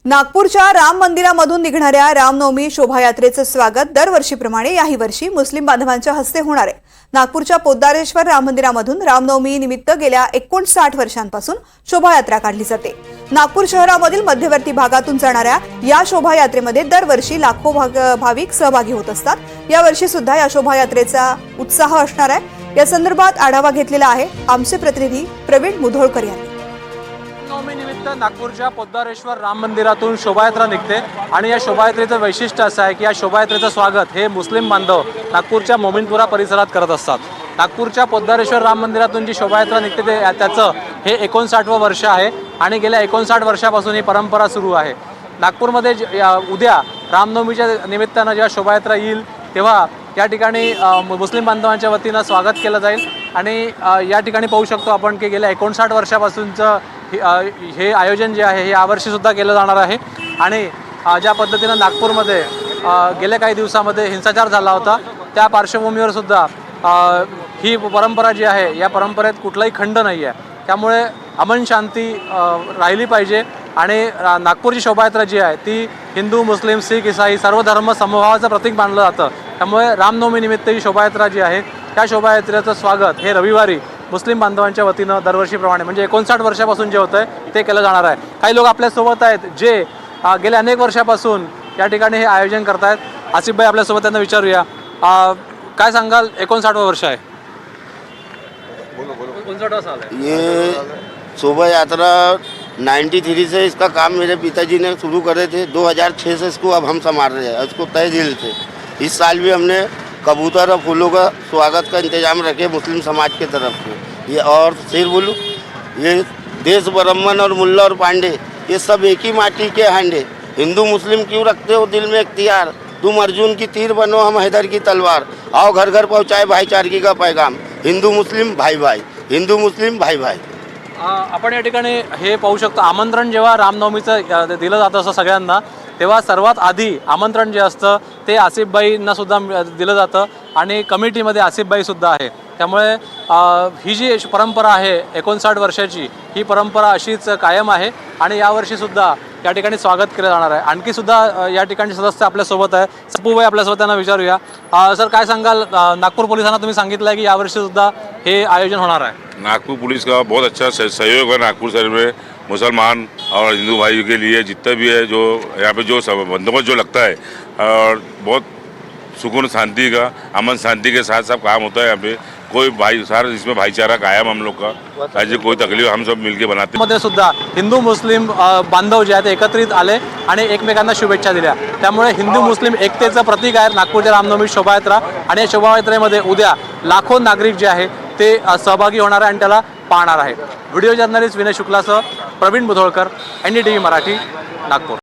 नागपूरच्या राम मंदिरामधून निघणाऱ्या रामनवमी शोभायात्रेचं स्वागत दरवर्षीप्रमाणे याही वर्षी मुस्लिम बांधवांच्या हस्ते होणार आहे। नागपूरच्या पोद्दारेश्वर राम मंदिरामधून रामनवमी निमित्त गेल्या 59 वर्षांपासून शोभायात्रा काढली जाते। नागपूर शहरामधील मध्यवर्ती भागातून जाणाऱ्या या शोभायात्रेमध्ये दरवर्षी लाखो भाविक सहभागी होत असतात। यावर्षी सुद्धा या शोभायात्रेचा उत्साह असणार आहे। या संदर्भात आढावा घेतलेला आहे आमचे प्रतिनिधी प्रवीण मुधोळकर यांनी। रामनवमी निमित्त नागपूरच्या पोद्दारेश्वर राम मंदिरातून शोभायात्रा निघते आणि या शोभायात्रेचं वैशिष्ट्य असं आहे की या शोभायात्रेचं स्वागत हे मुस्लिम बांधव नागपूरच्या मोमीनपुरा परिसरात करत असतात। नागपूरच्या पोद्दारेश्वर राम मंदिरातून जी शोभायात्रा निघते त्याचं हे 59वं वर्ष आहे आणि गेल्या 59 वर्षापासून ही परंपरा सुरू आहे। नागपूरमध्ये उद्या रामनवमीच्या निमित्तानं जेव्हा शोभायात्रा येईल तेव्हा या ठिकाणी मुस्लिम बांधवांच्या वतीनं स्वागत केलं जाईल आणि या ठिकाणी पाहू शकतो आपण की गेल्या 59 वर्षापासूनचं हे आयोजन जे आहे हे यावर्षीसुद्धा केलं जाणार आहे। आणि ज्या पद्धतीनं नागपूरमध्ये गेल्या काही दिवसामध्ये हिंसाचार झाला होता त्या पार्श्वभूमीवर सुद्धा ही परंपरा जी आहे या परंपरेत कुठलाही खंड नाही आहे। त्यामुळे अमन शांती राहिली पाहिजे आणि नागपूरची शोभायात्रा जी आहे ती हिंदू मुस्लिम शीख ईसाई सर्व धर्म समभावाचं प्रतीक मानलं जातं। त्यामुळे रामनवमी निमित्त ही शोभायात्रा जी आहे त्या शोभायात्रेचं स्वागत हे रविवारी मुस्लिम बांधवांच्या वतीनं दरवर्षीप्रमाणे म्हणजे 59 वर्षापासून जे होतं ते केलं जाणार आहे। काही लोक आपल्यासोबत आहेत जे गेल्या अनेक वर्षापासून या ठिकाणी हे आयोजन करत आहेत। आसिफ भाई आपल्यासोबत त्यांना विचारूया, काय सांगाल? 59वं वर्ष आहे, 59वां साल है। ये शोभा यात्रा 93 से इसका काम मेरे पिताजी ने शुरू करे थे। 2006 से इसको अब हम संभाल रहे हैं, उसको तय दिल से। इस साल भी हमने कबूतर और फूलों का स्वागत का इंतजाम रखे मुस्लिम समाज के तरफ से। ये और शेर बोलूँ, ये देश ब्राह्मण और मुल्ला और पांडे ये सब एक ही माटी के हांडे। हिंदू मुस्लिम क्यों रखते हो दिल में इख्तियार, तुम अर्जुन की तीर बनो हम हैदर की तलवार। आओ घर घर पहुँचाए भाईचारगी का पैगाम, हिंदू मुस्लिम भाई भाई, हिंदू मुस्लिम भाई भाई। आपण या ठिकाणी हे पाहू शकतो, आमंत्रण जेव्हा रामनवमीचं दिलं जातं असं सगळ्यांना तेव्हा सर्वात आधी आमंत्रण जे असतं ते आसिफबाईंना सुद्धा दिलं जातं आणि कमिटीमध्ये आसिफबाईसुद्धा आहे। त्यामुळे ही जी परंपरा आहे 59 वर्षाची ही परंपरा अशीच कायम आहे आणि यावर्षीसुद्धा या ठिकाणी स्वागत केलं जाणार आहे। आणखी सुद्धा या ठिकाणी सदस्य आपल्यासोबत आहे, सपूबाई आपल्यासोबत त्यांना विचारूया। सर, काय सांगाल? नागपूर पोलिसांना तुम्ही सांगितलं आहे की यावर्षीसुद्धा हे आयोजन होणार आहे। नागपुर पुलिस का बहुत अच्छा सहयोग है नागपुर शहर में। मुसलमान और हिंदू भाइयों के लिए जितना भी है जो यहाँ पे जो बंदोबस्त जो लगता है और बहुत सुकून शांति का अमन शांति के साथ सब काम होता है। यहाँ पे कोई भाई सारा इसमें भाईचारा कायम हम लोग का, ऐसे कोई तकलीफ हम सब मिलके बनाते हैं। मध्ये सुद्धा हिंदू मुस्लिम बांधव जे आहेत एकत्रित आले आणि एकमेकांना शुभेच्छा दिल्या। त्यामुळे हिंदू मुस्लिम एकतेचं प्रतीक आहे नागपूरच्या रामनवमी शोभायात्रा आणि या शोभायात्रेमध्ये उद्या लाखो नागरिक जे आहे ते सहभागी होणार आहे आणि त्याला पाहणार आहे। व्हिडिओ जर्नलिस्ट विनय शुक्लासह प्रवीण मुधोळकर, NDTV मराठी, नागपूर।